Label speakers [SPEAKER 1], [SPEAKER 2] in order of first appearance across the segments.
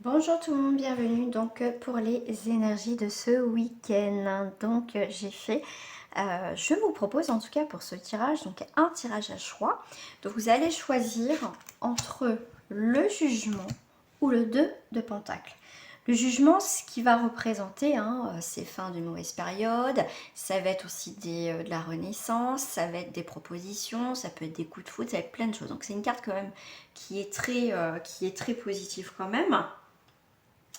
[SPEAKER 1] Bonjour tout le monde, bienvenue donc pour les énergies de ce week-end. Donc je vous propose en tout cas pour ce tirage, donc un tirage à choix. Donc vous allez choisir entre le jugement ou le 2 de pentacle. Le jugement, ce qui va représenter, c'est fin d'une mauvaise période, ça va être aussi de la renaissance, ça va être des propositions, ça peut être des coups de foudre, ça va être plein de choses. Donc c'est une carte quand même qui est très positive quand même.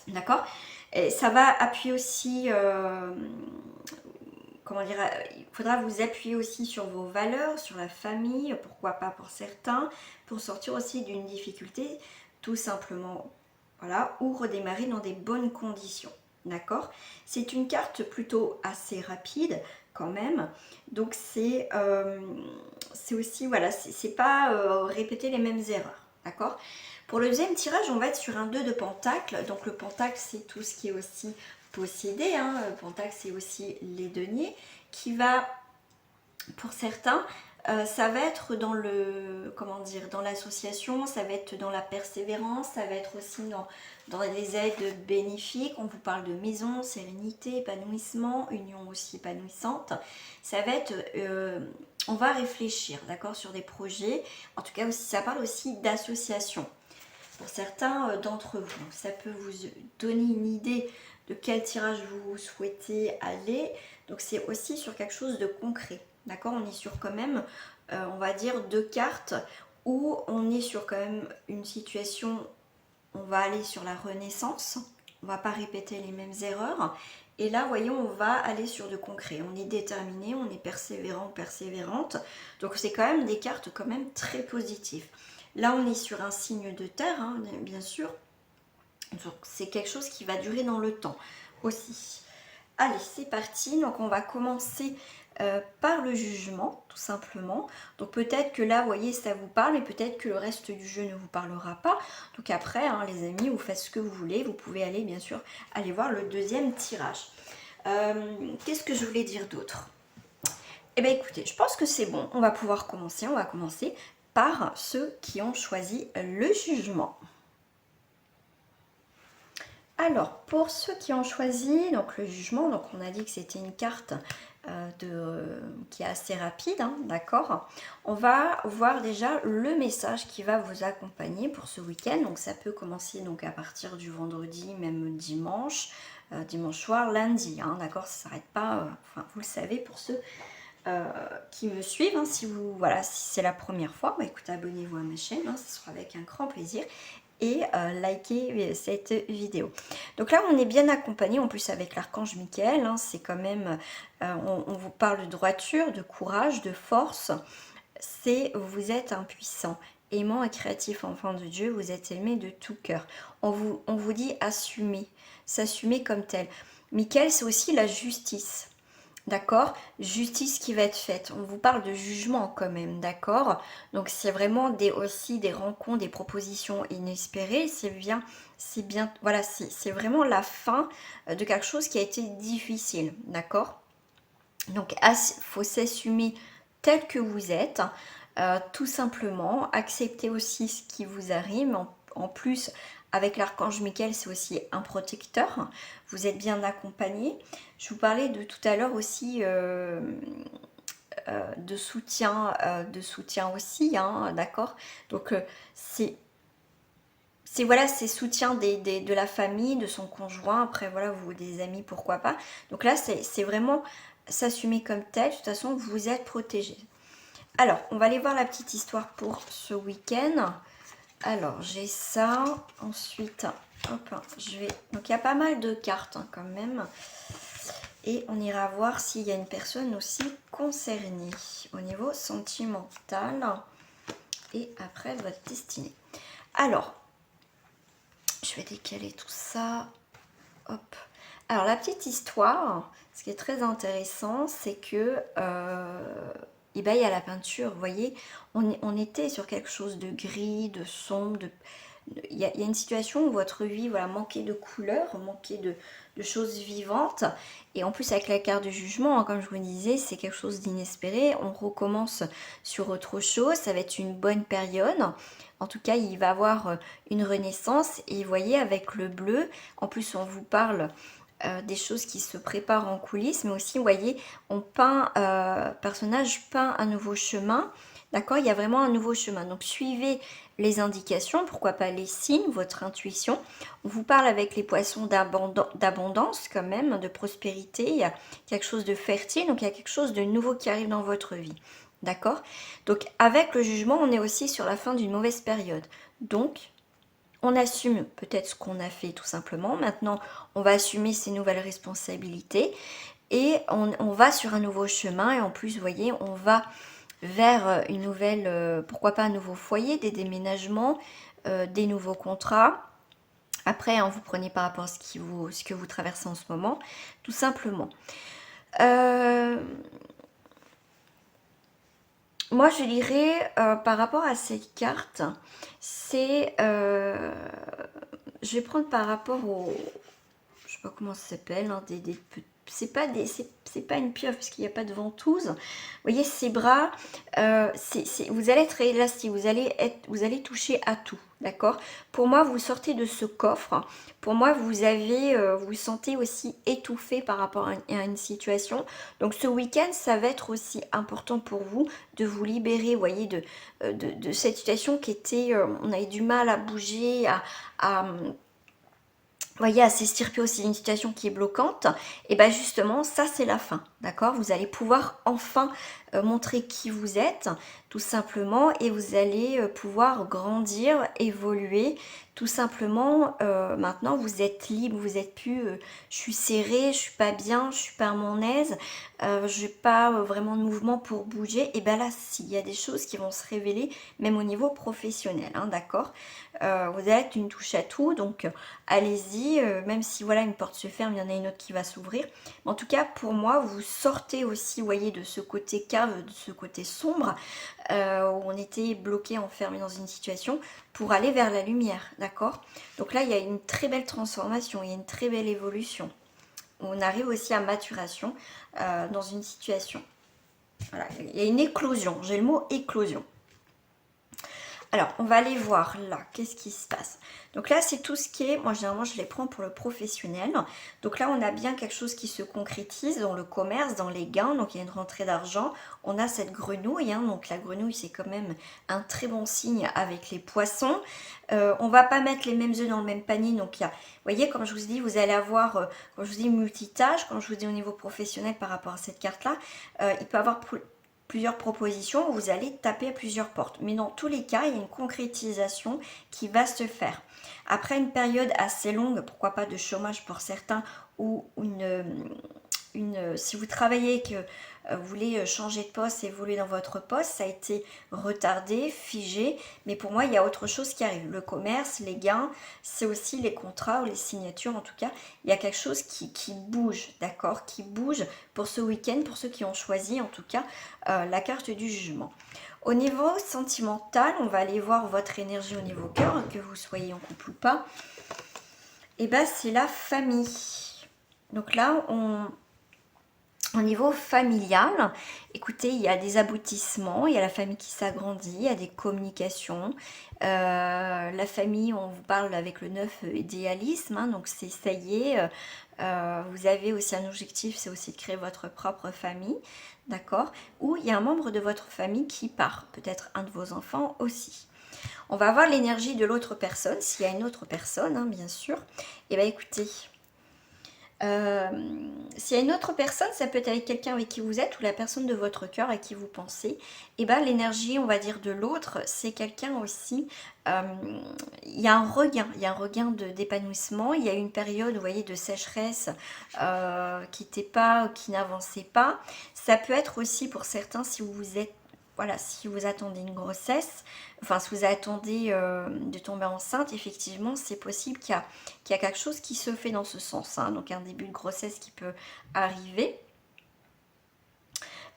[SPEAKER 1] D'accord. Et ça va appuyer aussi, comment dire, il faudra vous appuyer aussi sur vos valeurs, sur la famille, pourquoi pas pour certains, pour sortir aussi d'une difficulté, tout simplement, voilà, ou redémarrer dans des bonnes conditions. D'accord. C'est une carte plutôt assez rapide quand même, donc c'est aussi, voilà, c'est pas répéter les mêmes erreurs. D'accord. Pour le deuxième tirage, on va être sur un 2 de pentacle. Donc le pentacle, c'est tout ce qui est aussi possédé. Le pentacle, c'est aussi les deniers. Qui va, pour certains, ça va être dans le, comment dire, dans l'association, ça va être dans la persévérance, ça va être aussi dans les aides bénéfiques. On vous parle de maison, sérénité, épanouissement, union aussi épanouissante. Ça va être, on va réfléchir, d'accord, sur des projets. En tout cas, aussi, ça parle aussi d'association pour certains d'entre vous. Donc, ça peut vous donner une idée de quel tirage vous souhaitez aller. Donc c'est aussi sur quelque chose de concret. D'accord. On est sur quand même, on va dire, deux cartes où on est sur quand même une situation, on va aller sur la renaissance. On va pas répéter les mêmes erreurs. Et là, voyons, on va aller sur de concret. On est déterminé, on est persévérant, persévérante. Donc c'est quand même des cartes quand même très positives. Là, on est sur un signe de terre, bien sûr. Donc, c'est quelque chose qui va durer dans le temps aussi. Allez, c'est parti. Donc, on va commencer par le jugement, tout simplement. Donc, peut-être que là, vous voyez, ça vous parle, mais peut-être que le reste du jeu ne vous parlera pas. Donc, après, les amis, vous faites ce que vous voulez. Vous pouvez aller, bien sûr, aller voir le deuxième tirage. Qu'est-ce que je voulais dire d'autre? Eh bien, écoutez, je pense que c'est bon. On va pouvoir commencer. On va commencer par ceux qui ont choisi le jugement. Alors, pour ceux qui ont choisi donc le jugement, donc on a dit que c'était une carte qui est assez rapide, d'accord. On va voir déjà le message qui va vous accompagner pour ce week-end. Donc ça peut commencer donc à partir du vendredi, même dimanche, dimanche soir, lundi, d'accord. Ça ne s'arrête pas, vous le savez pour ceux qui me suivent. Si c'est la première fois, écoutez, abonnez-vous à ma chaîne, ce sera avec un grand plaisir. Et likez cette vidéo. Donc là, on est bien accompagné, en plus avec l'archange Michael. C'est quand même, on vous parle de droiture, de courage, de force. Vous êtes impuissant, aimant et créatif enfant de Dieu. Vous êtes aimé de tout cœur. On vous dit assumer, s'assumer comme tel. Michael, c'est aussi la justice. D'accord. Justice qui va être faite. On vous parle de jugement quand même, d'accord. Donc c'est vraiment aussi des rencontres, des propositions inespérées. Voilà, c'est vraiment la fin de quelque chose qui a été difficile, d'accord. Donc il faut s'assumer tel que vous êtes, tout simplement. Accepter aussi ce qui vous arrive. En plus, avec l'archange Michael, c'est aussi un protecteur. Vous êtes bien accompagné. Je vous parlais de tout à l'heure aussi de soutien aussi, d'accord. Donc c'est voilà, c'est soutien de la famille, de son conjoint. Après voilà, vous des amis, pourquoi pas. Donc là, c'est vraiment s'assumer comme tel. De toute façon, vous êtes protégé. Alors, on va aller voir la petite histoire pour ce week-end. Alors, j'ai ça. Ensuite, hop, donc, il y a pas mal de cartes quand même. Et on ira voir s'il y a une personne aussi concernée au niveau sentimental. Et après, votre destinée. Alors, je vais décaler tout ça. Hop. Alors, la petite histoire, ce qui est très intéressant, c'est que... il y a la peinture, vous voyez, on était sur quelque chose de gris, de sombre, il y a une situation où votre vie manquait de couleurs, manquait de choses vivantes. Et en plus avec la carte de jugement, comme je vous disais, c'est quelque chose d'inespéré. On recommence sur autre chose, ça va être une bonne période. En tout cas, il va avoir une renaissance. Et vous voyez, avec le bleu, en plus on vous parle des choses qui se préparent en coulisses, mais aussi, vous voyez, on peint, personnage peint un nouveau chemin. D'accord, il y a vraiment un nouveau chemin. Donc suivez les indications, pourquoi pas les signes, votre intuition. On vous parle avec les poissons d'abondance quand même, de prospérité. Il y a quelque chose de fertile, donc il y a quelque chose de nouveau qui arrive dans votre vie. D'accord? Donc avec le jugement, on est aussi sur la fin d'une mauvaise période. Donc on assume peut-être ce qu'on a fait tout simplement. Maintenant, on va assumer ses nouvelles responsabilités et on va sur un nouveau chemin. Et en plus, vous voyez, on va vers une nouvelle, pourquoi pas un nouveau foyer, des déménagements, des nouveaux contrats. Après, hein, vous prenez par rapport à ce que vous traversez en ce moment, tout simplement. Moi, je dirais, par rapport à cette carte, c'est... je vais prendre par rapport au... Je sais pas comment ça s'appelle, hein, c'est pas une pieuvre parce qu'il n'y a pas de ventouse. Vous voyez, ces bras, vous allez être élastique, vous allez toucher à tout, d'accord? Pour moi, vous sortez de ce coffre. Pour moi, vous vous sentez aussi étouffé par rapport à une situation. Donc, ce week-end, ça va être aussi important pour vous de vous libérer, vous voyez, de cette situation qui était, on avait du mal à bouger, à voyez, à s'extirper aussi d'une situation qui est bloquante, et bien justement, ça c'est la fin, d'accord? Vous allez pouvoir enfin montrer qui vous êtes, tout simplement, et vous allez pouvoir grandir, évoluer, tout simplement. Maintenant, vous êtes libre, vous êtes plus, je suis serrée, je suis pas bien, je suis pas à mon aise, je n'ai pas vraiment de mouvement pour bouger, et bien là, s'il y a des choses qui vont se révéler, même au niveau professionnel, hein, d'accord? Vous êtes une touche à tout, donc allez-y, même si voilà une porte se ferme, il y en a une autre qui va s'ouvrir. En tout cas, pour moi, vous sortez aussi, vous voyez, de ce côté cave, de ce côté sombre, où on était bloqué, enfermé dans une situation, pour aller vers la lumière, d'accord? Donc là, il y a une très belle transformation, il y a une très belle évolution. On arrive aussi à maturation dans une situation. Voilà, il y a une éclosion, j'ai le mot éclosion. Alors, on va aller voir là, qu'est-ce qui se passe. Donc là, c'est tout ce qui est, moi généralement je les prends pour le professionnel. Donc là, on a bien quelque chose qui se concrétise dans le commerce, dans les gains. Donc il y a une rentrée d'argent. On a cette grenouille, hein, donc la grenouille c'est quand même un très bon signe avec les poissons. On va pas mettre les mêmes œufs dans le même panier. Donc il y a, vous voyez, comme je vous dis, vous allez avoir, quand je vous dis multitâche, quand je vous dis au niveau professionnel par rapport à cette carte-là, il peut y avoir plusieurs propositions, vous allez taper à plusieurs portes. Mais dans tous les cas, il y a une concrétisation qui va se faire. Après une période assez longue, pourquoi pas de chômage pour certains, ou si vous travaillez que vous voulez changer de poste, évoluer dans votre poste, ça a été retardé, figé, mais pour moi il y a autre chose qui arrive. Le commerce, les gains, c'est aussi les contrats ou les signatures, en tout cas il y a quelque chose qui bouge, d'accord, qui bouge pour ce week-end, pour ceux qui ont choisi en tout cas la carte du jugement. Au niveau sentimental, on va aller voir votre énergie au niveau cœur, que vous soyez en couple ou pas. Et bien c'est la famille. Donc là, au niveau familial, écoutez, il y a des aboutissements, il y a la famille qui s'agrandit, il y a des communications. La famille, on vous parle avec le 9 idéalisme, hein, donc c'est ça y est. Vous avez aussi un objectif, c'est aussi de créer votre propre famille, d'accord? Ou il y a un membre de votre famille qui part, peut-être un de vos enfants aussi. On va voir l'énergie de l'autre personne, s'il y a une autre personne, hein, bien sûr. Et bien écoutez, s'il y a une autre personne, ça peut être avec quelqu'un avec qui vous êtes ou la personne de votre cœur à qui vous pensez. Et bien l'énergie, on va dire, de l'autre, c'est quelqu'un aussi. Il y a un regain d'épanouissement. Il y a eu une période, vous voyez, de sécheresse qui n'avançait pas. Ça peut être aussi pour certains si vous êtes voilà, si vous attendez une grossesse, enfin si vous attendez de tomber enceinte, effectivement, c'est possible qu'il y a quelque chose qui se fait dans ce sens, hein, donc un début de grossesse qui peut arriver.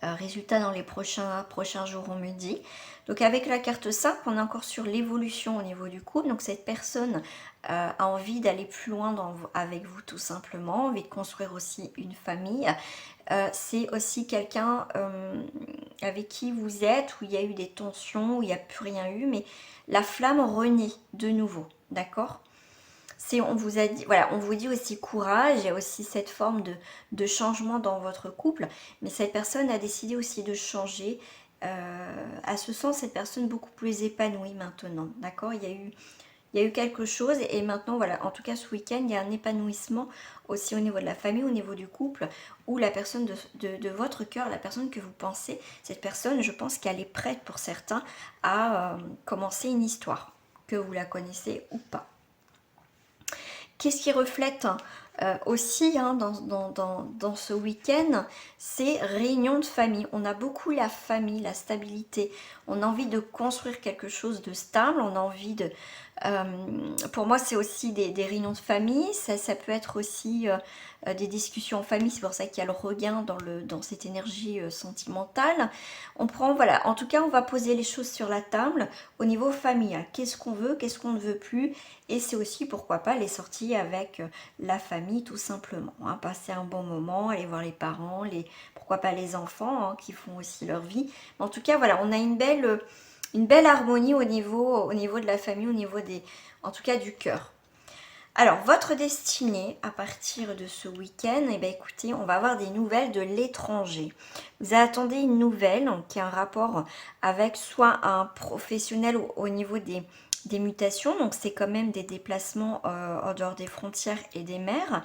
[SPEAKER 1] résultat dans les prochains jours, on me dit. Donc avec la carte 5, on est encore sur l'évolution au niveau du couple. Donc cette personne a envie d'aller plus loin avec vous tout simplement, envie de construire aussi une famille. C'est aussi quelqu'un avec qui vous êtes, où il y a eu des tensions, où il n'y a plus rien eu, mais la flamme renaît de nouveau, d'accord ? On vous a dit, voilà, on vous dit aussi courage, il y a aussi cette forme de changement dans votre couple, mais cette personne a décidé aussi de changer. À ce sens, cette personne beaucoup plus épanouie maintenant, d'accord ? Il y a eu quelque chose et maintenant, voilà, en tout cas ce week-end, il y a un épanouissement aussi au niveau de la famille, au niveau du couple, où la personne de votre cœur, la personne que vous pensez, cette personne, je pense qu'elle est prête pour certains à commencer une histoire, que vous la connaissez ou pas. Qu'est-ce qui reflète aussi dans ce week-end, c'est réunion de famille. On a beaucoup la famille, la stabilité. On a envie de construire quelque chose de stable. On a envie de... pour moi, c'est aussi des réunions de famille. Ça peut être aussi des discussions en famille. C'est pour ça qu'il y a le regain dans cette énergie sentimentale. On prend, voilà, en tout cas, on va poser les choses sur la table au niveau familial. Qu'est-ce qu'on veut, qu'est-ce qu'on ne veut plus. Et c'est aussi, pourquoi pas, les sorties avec la famille, tout simplement. Hein. Passer un bon moment, aller voir les parents, pourquoi pas les enfants qui font aussi leur vie. Mais en tout cas, voilà, on a une belle harmonie au niveau de la famille, au niveau en tout cas du cœur. Alors, votre destinée à partir de ce week-end, eh bien, écoutez, on va avoir des nouvelles de l'étranger. Vous attendez une nouvelle qui a un rapport avec soit un professionnel au niveau des mutations, donc c'est quand même des déplacements en dehors des frontières et des mers.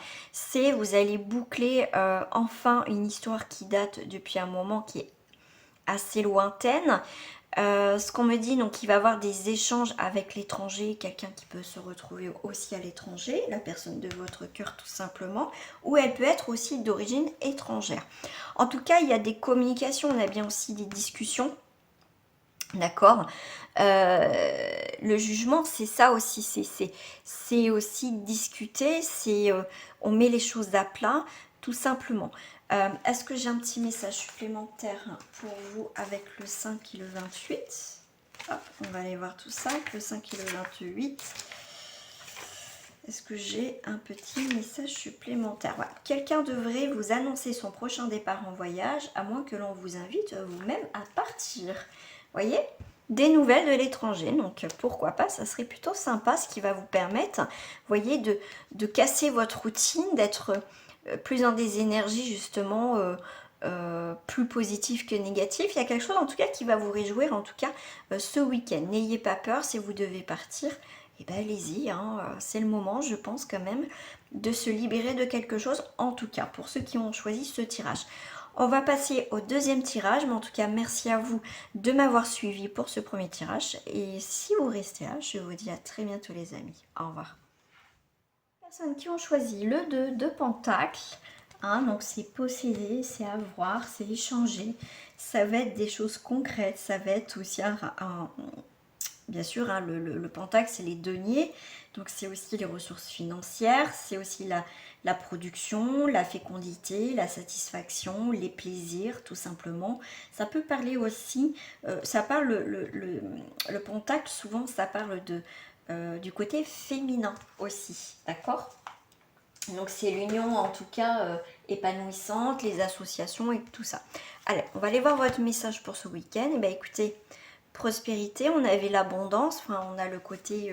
[SPEAKER 1] Vous allez boucler enfin une histoire qui date depuis un moment, qui est assez lointaine. Ce qu'on me dit, donc il va y avoir des échanges avec l'étranger, quelqu'un qui peut se retrouver aussi à l'étranger, la personne de votre cœur tout simplement, ou elle peut être aussi d'origine étrangère. En tout cas, il y a des communications, on a bien aussi des discussions, d'accord. Le jugement, c'est ça aussi, c'est aussi discuter, on met les choses à plat, tout simplement. Est-ce que j'ai un petit message supplémentaire pour vous avec le 5 et le 28 ? Hop, on va aller voir tout ça, le 5 et le 28. Est-ce que j'ai un petit message supplémentaire ? Voilà. Quelqu'un devrait vous annoncer son prochain départ en voyage, à moins que l'on vous invite vous-même à partir. Voyez ? Des nouvelles de l'étranger, donc pourquoi pas, ça serait plutôt sympa, ce qui va vous permettre, voyez, de casser votre routine, d'être plus dans des énergies justement plus positives que négatives. Il y a quelque chose en tout cas qui va vous réjouir, en tout cas ce week-end. N'ayez pas peur, si vous devez partir, eh ben allez-y, hein, c'est le moment, je pense quand même, de se libérer de quelque chose, en tout cas pour ceux qui ont choisi ce tirage. On va passer au deuxième tirage, mais en tout cas merci à vous de m'avoir suivi pour ce premier tirage. Et si vous restez là, je vous dis à très bientôt les amis. Au revoir. Personnes qui ont choisi le 2 de Pentacle, hein, donc c'est posséder, c'est avoir, c'est échanger. Ça va être des choses concrètes, ça va être aussi bien sûr, hein, le Pentacle, c'est les deniers, donc c'est aussi les ressources financières, c'est aussi la production, la fécondité, la satisfaction, les plaisirs, tout simplement. Ça peut parler aussi, ça parle, le Pentacle, souvent, ça parle du côté féminin aussi, d'accord ? Donc c'est l'union, en tout cas, épanouissante, les associations et tout ça. Allez, on va aller voir votre message pour ce week-end. Eh bien, écoutez, prospérité, on avait l'abondance, enfin on a le côté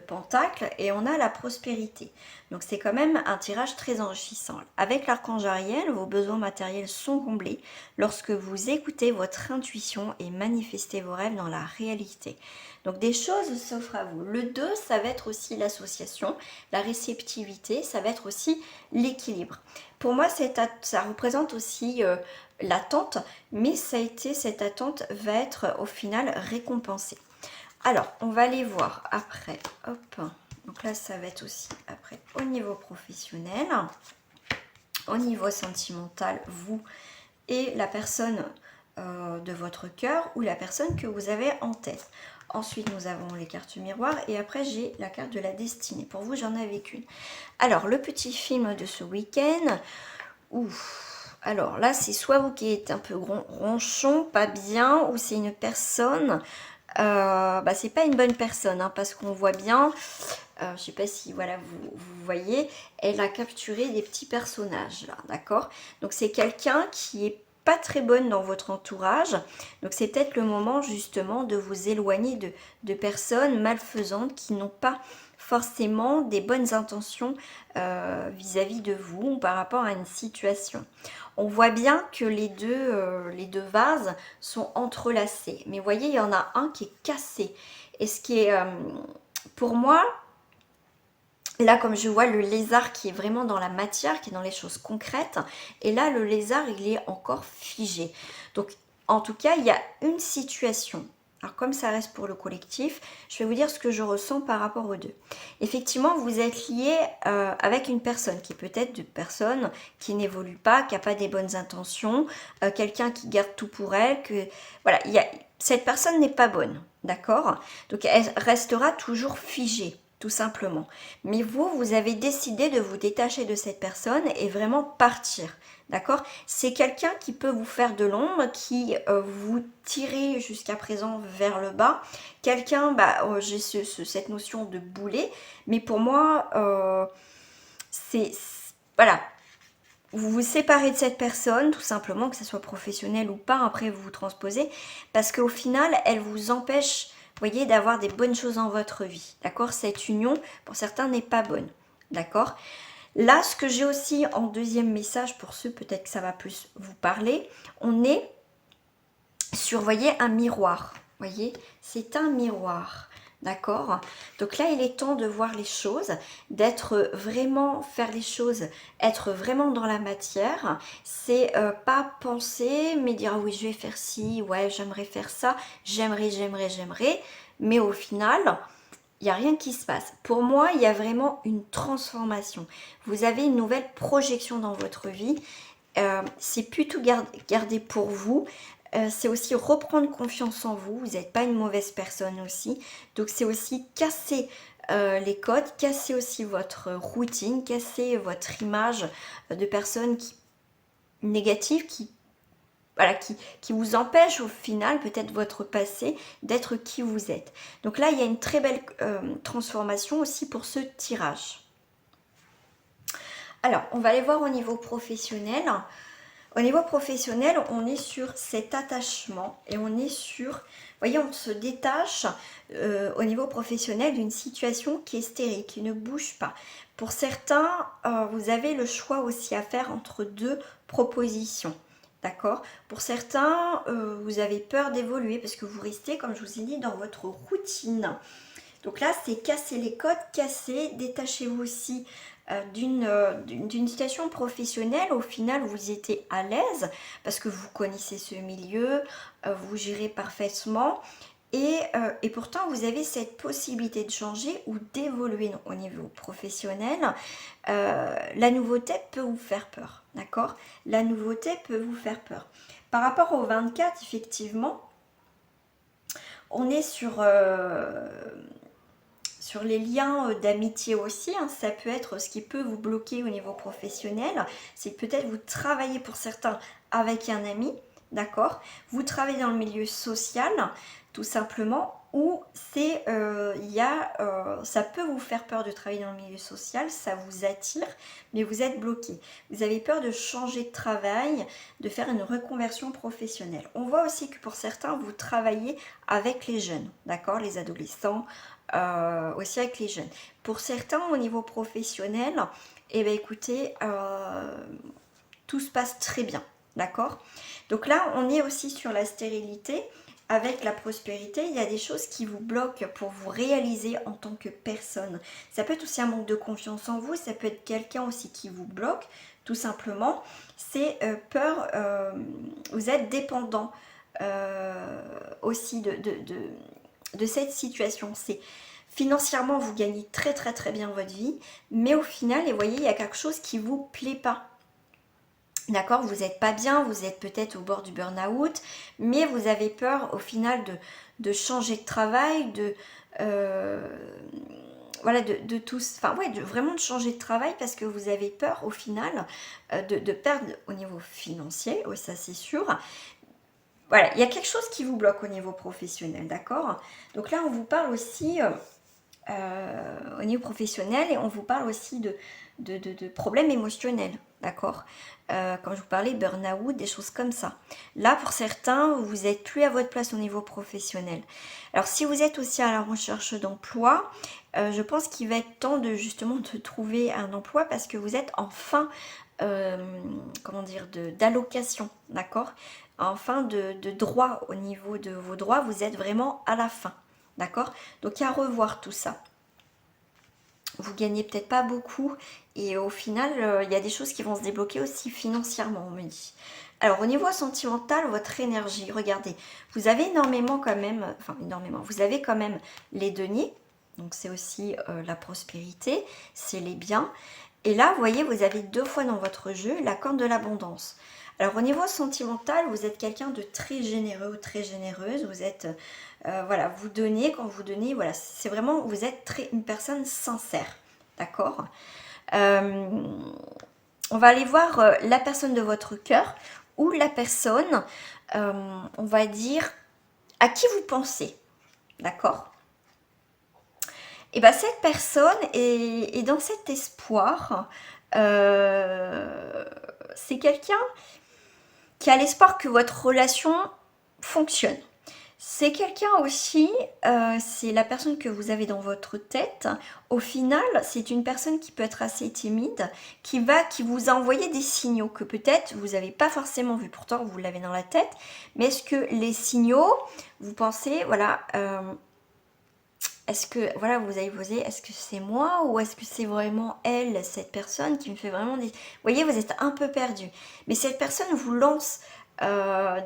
[SPEAKER 1] pentacle et on a la prospérité. Donc c'est quand même un tirage très enrichissant. Avec l'archange Ariel, vos besoins matériels sont comblés lorsque vous écoutez votre intuition et manifestez vos rêves dans la réalité. Donc des choses s'offrent à vous. Le 2, ça va être aussi l'association, la réceptivité, ça va être aussi l'équilibre. Pour moi, ça représente aussi l'attente, mais cette attente va être au final récompensée. Alors, on va aller voir après. Hop. Donc là, ça va être aussi après au niveau professionnel, au niveau sentimental, vous et la personne de votre cœur ou la personne que vous avez en tête. Ensuite, nous avons les cartes miroirs et après, j'ai la carte de la destinée. Pour vous, j'en avais qu'une. Alors, le petit film de ce week-end. Ouf. Alors là, c'est soit vous qui êtes un peu ronchon, pas bien, ou c'est une personne, bah, c'est pas une bonne personne, hein, parce qu'on voit bien, je sais pas si voilà vous voyez, elle a capturé des petits personnages là, d'accord? Donc c'est quelqu'un qui est pas très bonne dans votre entourage, donc c'est peut-être le moment justement de vous éloigner de personnes malfaisantes qui n'ont pas forcément des bonnes intentions vis-à-vis de vous ou par rapport à une situation. On voit bien que les deux vases sont entrelacés, mais vous voyez, il y en a un qui est cassé. Et ce qui est, pour moi, là, comme je vois le lézard qui est vraiment dans la matière, qui est dans les choses concrètes, et là, le lézard, il est encore figé. Donc, en tout cas, il y a une situation. Alors, comme ça reste pour le collectif, je vais vous dire ce que je ressens par rapport aux deux. Effectivement, vous êtes lié avec une personne qui est peut-être une personne qui n'évolue pas, qui n'a pas des bonnes intentions, quelqu'un qui garde tout pour elle, que voilà, cette personne n'est pas bonne, d'accord? Donc, elle restera toujours figée, tout simplement. Mais vous, vous avez décidé de vous détacher de cette personne et vraiment partir. D'accord? C'est quelqu'un qui peut vous faire de l'ombre, qui vous tirer jusqu'à présent vers le bas. Quelqu'un, j'ai cette notion de boulet, mais pour moi, voilà. Vous vous séparez de cette personne, tout simplement, que ce soit professionnel ou pas, après vous vous transposez, parce qu'au final, elle vous empêche, vous voyez, d'avoir des bonnes choses dans votre vie. D'accord? Cette union, pour certains, n'est pas bonne. D'accord? Là, ce que j'ai aussi en deuxième message, pour ceux peut-être que ça va plus vous parler, on est sur, voyez, un miroir. Voyez, c'est un miroir. D'accord? Donc là, il est temps de voir les choses, d'être vraiment, faire les choses, être vraiment dans la matière. C'est pas penser, mais dire, ah oui, je vais faire ci, ouais, j'aimerais faire ça, j'aimerais. Mais au final, il n'y a rien qui se passe. Pour moi, il y a vraiment une transformation. Vous avez une nouvelle projection dans votre vie. C'est plus tout garder pour vous. C'est aussi reprendre confiance en vous. Vous n'êtes pas une mauvaise personne aussi. Donc c'est aussi casser les codes, casser aussi votre routine, casser votre image de personne négative voilà, qui vous empêche au final, peut-être votre passé, d'être qui vous êtes. Donc là, il y a une très belle transformation aussi pour ce tirage. Alors, on va aller voir au niveau professionnel. Au niveau professionnel, on est sur cet attachement et on est sur, vous voyez, on se détache au niveau professionnel d'une situation qui est stérile, qui ne bouge pas. Pour certains, vous avez le choix aussi à faire entre deux propositions. D'accord? Pour certains, vous avez peur d'évoluer parce que vous restez, comme je vous ai dit, dans votre routine. Donc là, c'est casser les codes, détachez-vous aussi d'une situation professionnelle. Au final, vous étiez à l'aise parce que vous connaissez ce milieu, vous gérez parfaitement. Et pourtant, vous avez cette possibilité de changer ou d'évoluer au niveau professionnel. La nouveauté peut vous faire peur, d'accord? La nouveauté peut vous faire peur. Par rapport au 24, effectivement, on est sur les liens d'amitié aussi, hein. Ça peut être ce qui peut vous bloquer au niveau professionnel. C'est peut-être vous travaillez pour certains avec un ami, d'accord? Vous travaillez dans le milieu social, tout simplement, ou ça peut vous faire peur de travailler dans le milieu social, ça vous attire, mais vous êtes bloqué. Vous avez peur de changer de travail, de faire une reconversion professionnelle. On voit aussi que pour certains, vous travaillez avec les jeunes, d'accord? Les adolescents, aussi avec les jeunes. Pour certains, au niveau professionnel, eh bien, écoutez, tout se passe très bien, d'accord? Donc là, on est aussi sur la stérilité. Avec la prospérité, il y a des choses qui vous bloquent pour vous réaliser en tant que personne. Ça peut être aussi un manque de confiance en vous, ça peut être quelqu'un aussi qui vous bloque, tout simplement. C'est peur, vous êtes dépendant aussi de cette situation. C'est financièrement, vous gagnez très bien votre vie, mais au final, et vous voyez, il y a quelque chose qui vous plaît pas. D'accord, vous n'êtes pas bien, vous êtes peut-être au bord du burn-out, mais vous avez peur au final de changer de travail, voilà, de tous, enfin ouais, vraiment de changer de travail parce que vous avez peur au final de perdre au niveau financier, oui ça c'est sûr. Voilà, il y a quelque chose qui vous bloque au niveau professionnel, d'accord? Donc là on vous parle aussi au niveau professionnel et on vous parle aussi de problèmes émotionnels, d'accord? Comme je vous parlais, burn-out, des choses comme ça. Là, pour certains, vous n'êtes plus à votre place au niveau professionnel. Alors, si vous êtes aussi à la recherche d'emploi, je pense qu'il va être temps de justement de trouver un emploi parce que vous êtes en fin, comment dire, d'allocation, d'accord? En fin de droit au niveau de vos droits, vous êtes vraiment à la fin. D'accord? Donc, il y a à revoir tout ça. Vous gagnez peut-être pas beaucoup et au final, il y a des choses qui vont se débloquer aussi financièrement, on me dit. Alors, au niveau sentimental, votre énergie, regardez, vous avez énormément quand même, enfin énormément, vous avez quand même les deniers, donc c'est aussi la prospérité, c'est les biens. Et là, vous voyez, vous avez 2 fois dans votre jeu la corde de l'abondance. Alors au niveau sentimental, vous êtes quelqu'un de très généreux, très généreuse. Vous êtes, voilà, vous donnez, quand vous donnez, voilà, c'est vraiment, vous êtes une personne sincère, d'accord. On va aller voir la personne de votre cœur ou la personne, on va dire, à qui vous pensez, d'accord. Et bien cette personne est dans cet espoir, c'est quelqu'un qui a l'espoir que votre relation fonctionne. C'est quelqu'un aussi, c'est la personne que vous avez dans votre tête. Au final, c'est une personne qui peut être assez timide, qui vous a envoyé des signaux que peut-être vous n'avez pas forcément vu. Pourtant, vous l'avez dans la tête. Mais est-ce que les signaux, vous pensez, voilà, est-ce que, voilà, vous avez posé, est-ce que c'est moi ou est-ce que c'est vraiment elle, cette personne qui me fait vraiment des... Vous voyez, vous êtes un peu perdu. Mais cette personne vous lance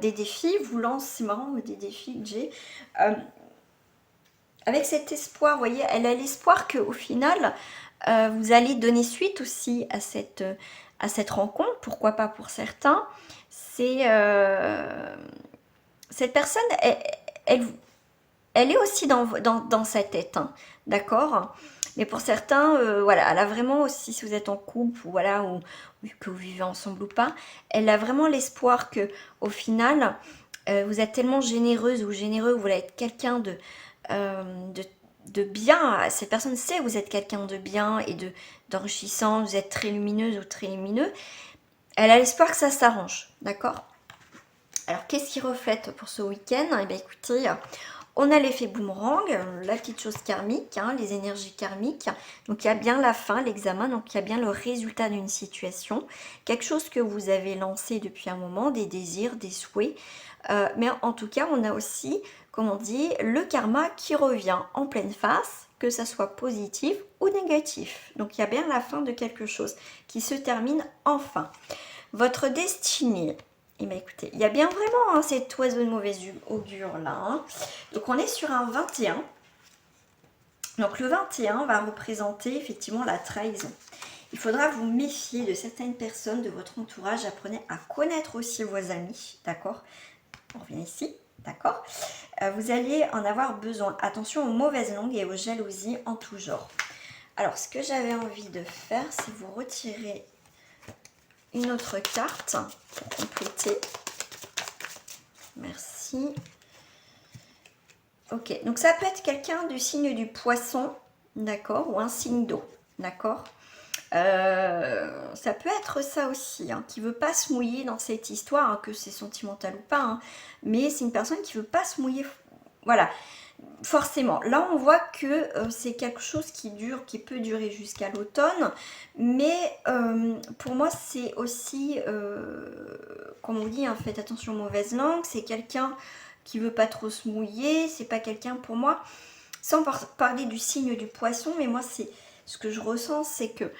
[SPEAKER 1] des défis, vous lance, c'est marrant, des défis que j'ai. Avec cet espoir, vous voyez, elle a l'espoir qu'au final, vous allez donner suite aussi à cette rencontre, pourquoi pas pour certains. C'est... cette personne, elle est aussi dans sa tête, hein, d'accord. Mais pour certains, voilà, elle a vraiment aussi, si vous êtes en couple, ou voilà, ou que vous vivez ensemble ou pas, elle a vraiment l'espoir que, au final, vous êtes tellement généreuse ou généreux, vous voulez être quelqu'un euh, de, de bien. Cette personne sait que vous êtes quelqu'un de bien et d'enrichissant, vous êtes très lumineuse ou très lumineux. Elle a l'espoir que ça s'arrange, d'accord. Alors, qu'est-ce qui reflète pour ce week-end? Eh bien, écoutez, on a l'effet boomerang, la petite chose karmique, hein, les énergies karmiques. Donc, il y a bien la fin, l'examen, donc il y a bien le résultat d'une situation. Quelque chose que vous avez lancé depuis un moment, des désirs, des souhaits. Mais en tout cas, on a aussi, comme on dit, le karma qui revient en pleine face, que ça soit positif ou négatif. Donc, il y a bien la fin de quelque chose qui se termine enfin. Votre destinée. Eh bien écoutez, il y a bien vraiment hein, cet oiseau de mauvaise augure là. Hein. Donc on est sur un 21. Donc le 21 va représenter effectivement la trahison. Il faudra vous méfier de certaines personnes de votre entourage. Apprenez à connaître aussi vos amis, d'accord. On revient ici, d'accord. Vous allez en avoir besoin. Attention aux mauvaises langues et aux jalousies en tout genre. Alors ce que j'avais envie de faire, c'est vous retirer une autre carte pour compléter. Merci. Ok, donc ça peut être quelqu'un du signe du poisson, d'accord, ou un signe d'eau, d'accord. Ça peut être ça aussi, hein, qui veut pas se mouiller dans cette histoire, hein, que c'est sentimental ou pas, hein, mais c'est une personne qui veut pas se mouiller, voilà. Forcément, là on voit que c'est quelque chose qui dure, qui peut durer jusqu'à l'automne, mais pour moi c'est aussi, comme on dit, hein, faites attention aux mauvaises langues, c'est quelqu'un qui veut pas trop se mouiller, c'est pas quelqu'un pour moi, sans parler du signe du poisson, mais moi c'est ce que je ressens, c'est que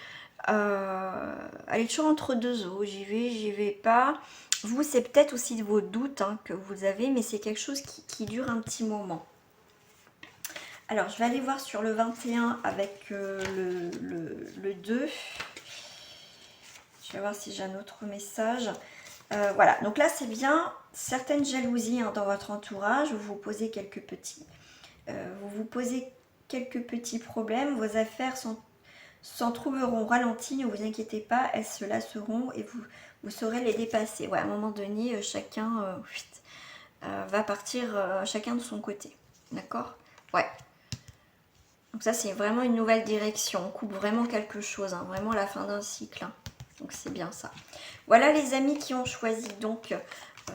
[SPEAKER 1] elle est toujours entre deux eaux, j'y vais pas. Vous c'est peut-être aussi de vos doutes hein, que vous avez, mais c'est quelque chose qui dure un petit moment. Alors, je vais aller voir sur le 21 avec le 2. Je vais voir si j'ai un autre message. Voilà, donc là, c'est bien certaines jalousies hein, dans votre entourage. Vous vous posez quelques petits... vous vous posez quelques petits problèmes. Vos affaires s'en trouveront ralenties, ne vous inquiétez pas, elles se lasseront et vous saurez les dépasser. Ouais, à un moment donné, chacun va partir chacun de son côté. D'accord? Ouais. Donc ça, c'est vraiment une nouvelle direction. On coupe vraiment quelque chose, hein, vraiment la fin d'un cycle. Hein. Donc c'est bien ça. Voilà les amis qui ont choisi donc...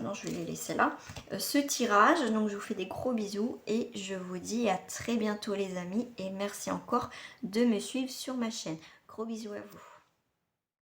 [SPEAKER 1] non, je vais les laisser là. Ce tirage. Donc je vous fais des gros bisous et je vous dis à très bientôt les amis. Et merci encore de me suivre sur ma chaîne. Gros bisous à vous.